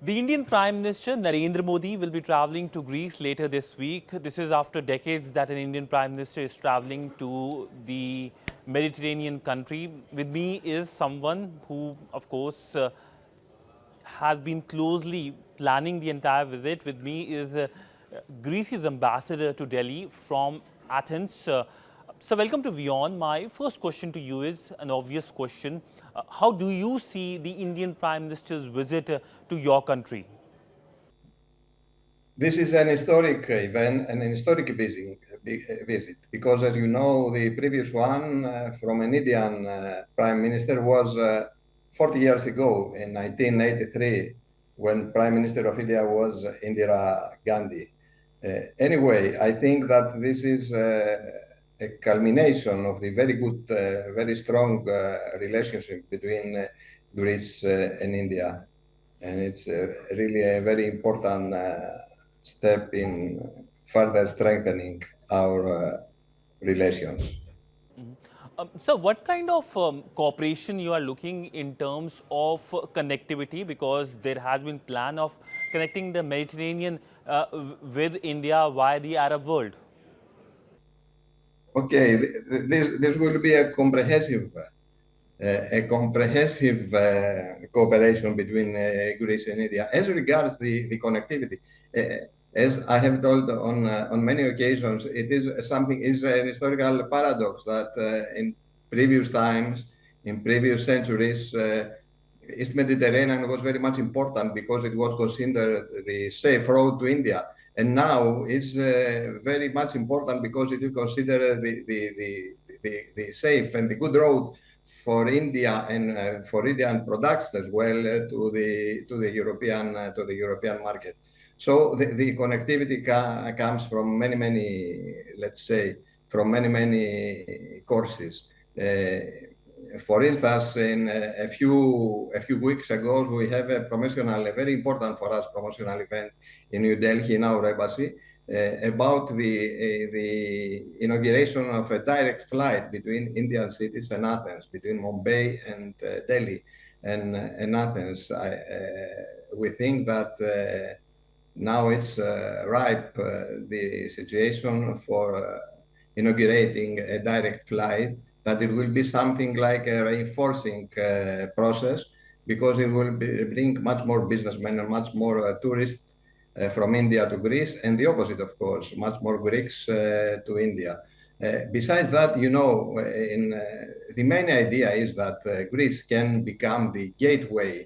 The Indian Prime Minister Narendra Modi will be traveling to Greece later this week. This is after decades that an Indian Prime Minister is traveling to the Mediterranean country. With me is someone who, of course, has been closely planning the entire visit. With me is Greece's ambassador to Delhi from Athens. So welcome to Beyond. My first question to you is an obvious question. How do you see the Indian Prime Minister's visit to your country? This is an historic event, an historic visit, because as you know, the previous one from an Indian Prime Minister was 40 years ago in 1983, when Prime Minister of India was Indira Gandhi. Anyway, I think that this is a culmination of the very good, very strong relationship between Greece and India. And it's really a very important step in further strengthening our relations. So what kind of cooperation you are looking in terms of connectivity, because there has been plan of connecting the Mediterranean with India via the Arab world? Okay, this will be a comprehensive cooperation between Greece and India. As regards the connectivity, as I have told on many occasions, it is an historical paradox that in previous times, in previous centuries, East Mediterranean was very much important because it was considered the safe road to India. And now it's very much important because it is considered the safe and the good road for India and for Indian products as well to the European market. So the connectivity comes from many, let's say, from many courses. For instance, in a few weeks ago, we have a very important for us promotional event in New Delhi in our embassy about the inauguration of a direct flight between Indian cities and Athens, between Mumbai and Delhi and Athens. We think that now it's ripe, the situation for inaugurating a direct flight, that it will be something like a reinforcing process, because it will bring much more businessmen and much more tourists from India to Greece, and the opposite, of course, much more Greeks to India. Besides that, you know, the main idea is that Greece can become the gateway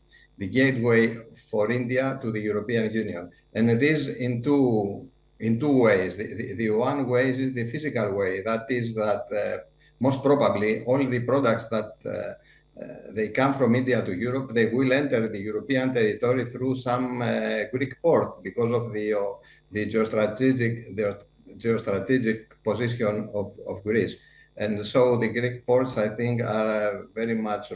for India to the European Union. And it is in two ways. The one way is the physical way. That is that most probably all the products that they come from India to Europe, they will enter the European territory through some Greek port because of the geostrategic position of Greece. And so the Greek ports, I think, are very much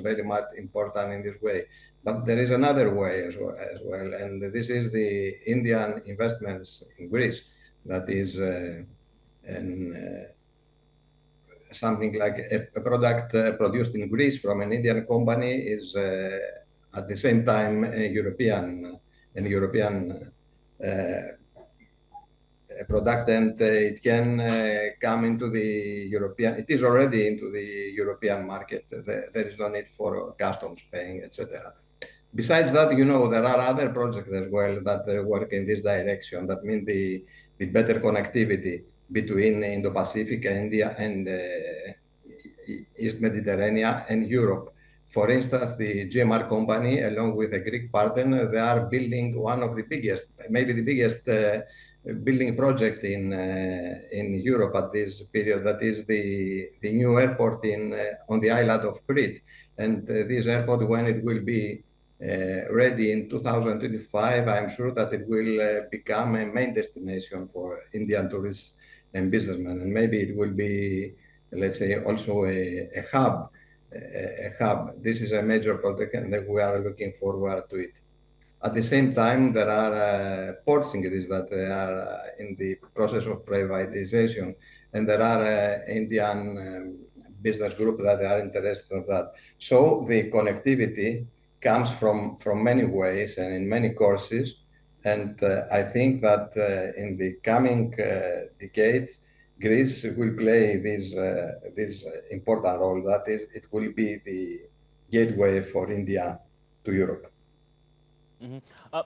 important in this way. But there is another way as well, and this is the Indian investments in Greece. That is something like a product produced in Greece from an Indian company is at the same time a European product, and it can come into the European. It is already into the European market. There is no need for customs paying, etc. Besides that, you know, there are other projects as well that work in this direction. That means the better connectivity between Indo-Pacific, India, and East Mediterranean and Europe. For instance, the GMR company, along with a Greek partner, they are building one of the biggest, maybe the biggest building project in Europe at this period. That is the new airport on the island of Crete. And this airport, when it will be ready in 2025, I'm sure that it will become a main destination for Indian tourists and businessmen, and maybe it will be, let's say, also a hub. This is a major project, and we are looking forward to it. At the same time, there are ports in Greece that are in the process of privatization, and there are Indian business groups that are interested in that. So the connectivity comes from many ways and in many courses. And I think that in the coming decades, Greece will play this important role. That is, it will be the gateway for India to Europe.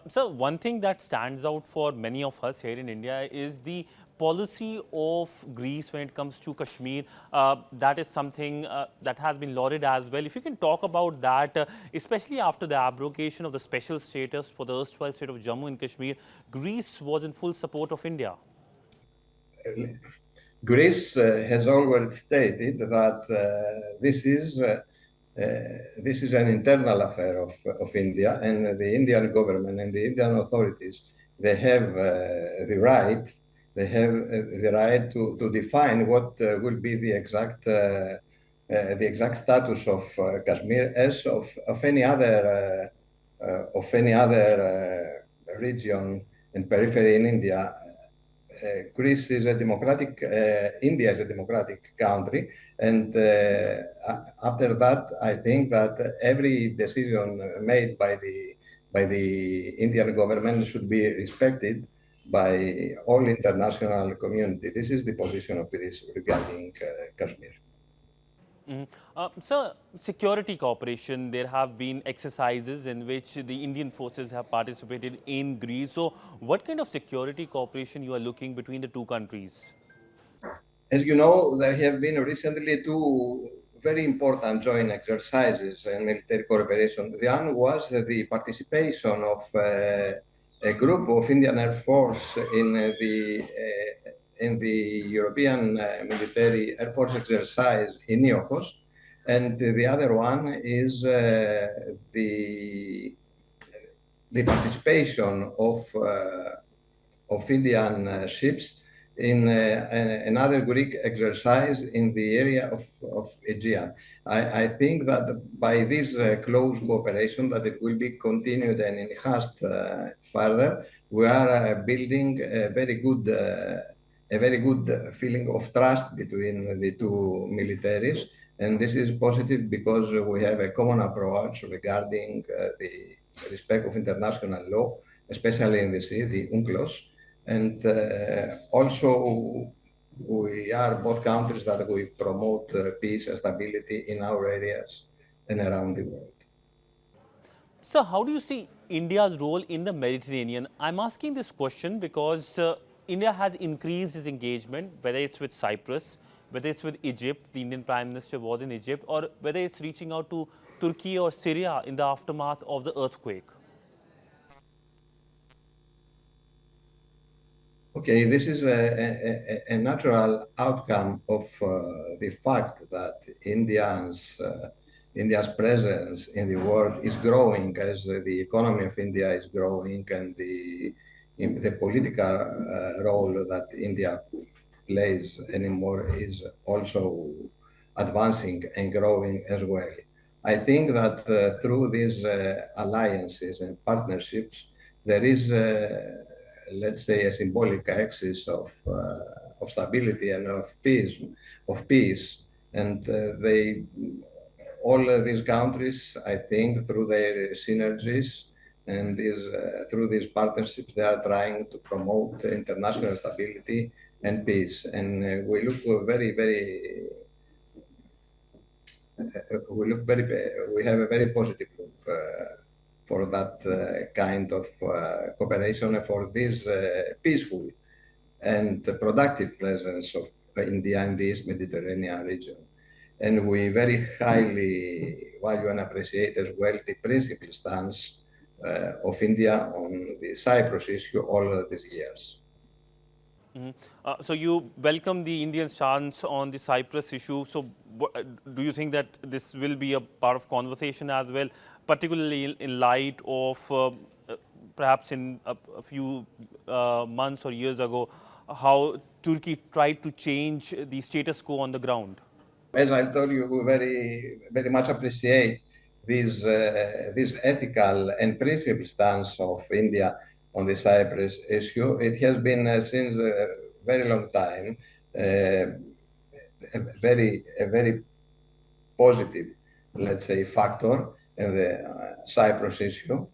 So one thing that stands out for many of us here in India is the policy of Greece when it comes to Kashmir. That is something that has been lauded as well. If you can talk about that, especially after the abrogation of the special status for the erstwhile state of Jammu and Kashmir, Greece was in full support of India. Greece has always stated that this is an internal affair of India, and the Indian government and the Indian authorities, they have the right, to define what will be the exact status of Kashmir as of any other region and periphery in India. Greece is a democratic, India is a democratic country, and after that, I think that every decision made by the Indian government should be respected by all international community. This is the position of Greece regarding Kashmir. So, security cooperation, there have been exercises in which the Indian forces have participated in Greece. So, what kind of security cooperation you are looking between the two countries? As you know, there have been recently two very important joint exercises in military cooperation. One was the participation of a group of Indian Air Force in the European military Air Force exercise in Kyriakos, and the other one is the participation of Indian ships in another Greek exercise in the area of Aegean. I think that by this close cooperation, that it will be continued and enhanced further, we are building a very good feeling of trust between the two militaries. And this is positive because we have a common approach regarding the respect of international law, especially in the sea, the UNCLOS. And also, we are both countries that we promote peace and stability in our areas and around the world. So, how do you see India's role in the Mediterranean? I'm asking this question because India has increased its engagement, whether it's with Cyprus, whether it's with Egypt, the Indian Prime Minister was in Egypt, or whether it's reaching out to Turkey or Syria in the aftermath of the earthquake. Okay, this is a natural outcome of the fact that India's presence in the world is growing as the economy of India is growing, and the political role that India plays anymore is also advancing and growing as well. I think that through these alliances and partnerships, there is let's say, a symbolic axis of stability and of peace, and all these countries, I think, through their synergies and through these partnerships, they are trying to promote international stability and peace. And we have a very positive look for that kind of cooperation and for this peaceful and productive presence of India in this Mediterranean region. And we very highly value and appreciate as well the principled stance of India on the Cyprus issue all these years. So you welcome the Indian stance on the Cyprus issue. So do you think that this will be a part of conversation as well, particularly in light of perhaps in a few months or years ago, how Turkey tried to change the status quo on the ground? As I told you, we very much appreciate this ethical and principled stance of India on the Cyprus issue. It has been since a very long time a very positive, let's say, factor Cyprus issue.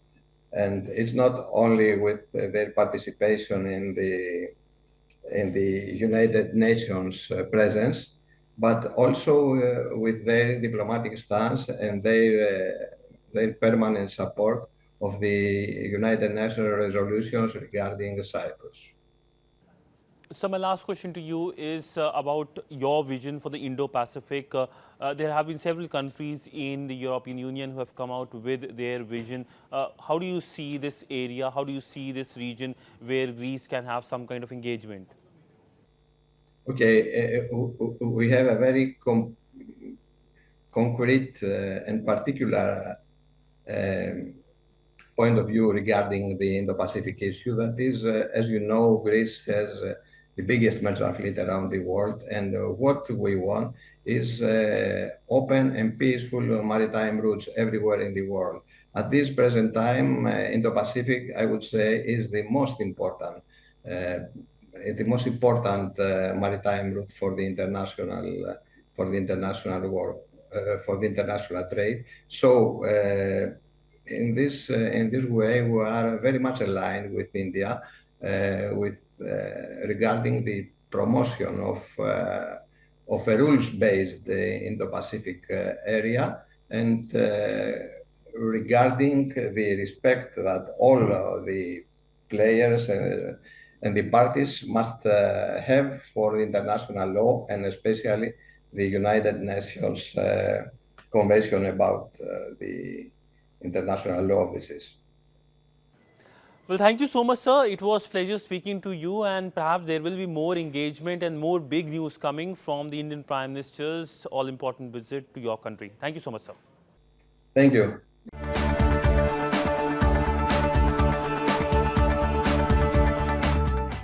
And it's not only with their participation in the United Nations presence, but also with their diplomatic stance and their permanent support of the United Nations resolutions regarding Cyprus. So my last question to you is about your vision for the Indo-Pacific. There have been several countries in the European Union who have come out with their vision. How do you see this area? How do you see this region where Greece can have some kind of engagement? Okay, we have a very concrete and particular point of view regarding the Indo-Pacific issue. That is, as you know, Greece has the biggest merchant fleet around the world, and what we want is open and peaceful maritime routes everywhere in the world. At this present time, Indo-Pacific, I would say, is the most important maritime route for the international world, for the international trade. So in this way, we are very much aligned with India regarding the promotion of a rules-based Indo-Pacific area, and regarding the respect that all the players and the parties must have for the international law, and especially the United Nations Convention about the international law of the seas. Well, thank you so much, sir. It was pleasure speaking to you, and perhaps there will be more engagement and more big news coming from the Indian Prime Minister's all-important visit to your country. Thank you so much, sir. Thank you.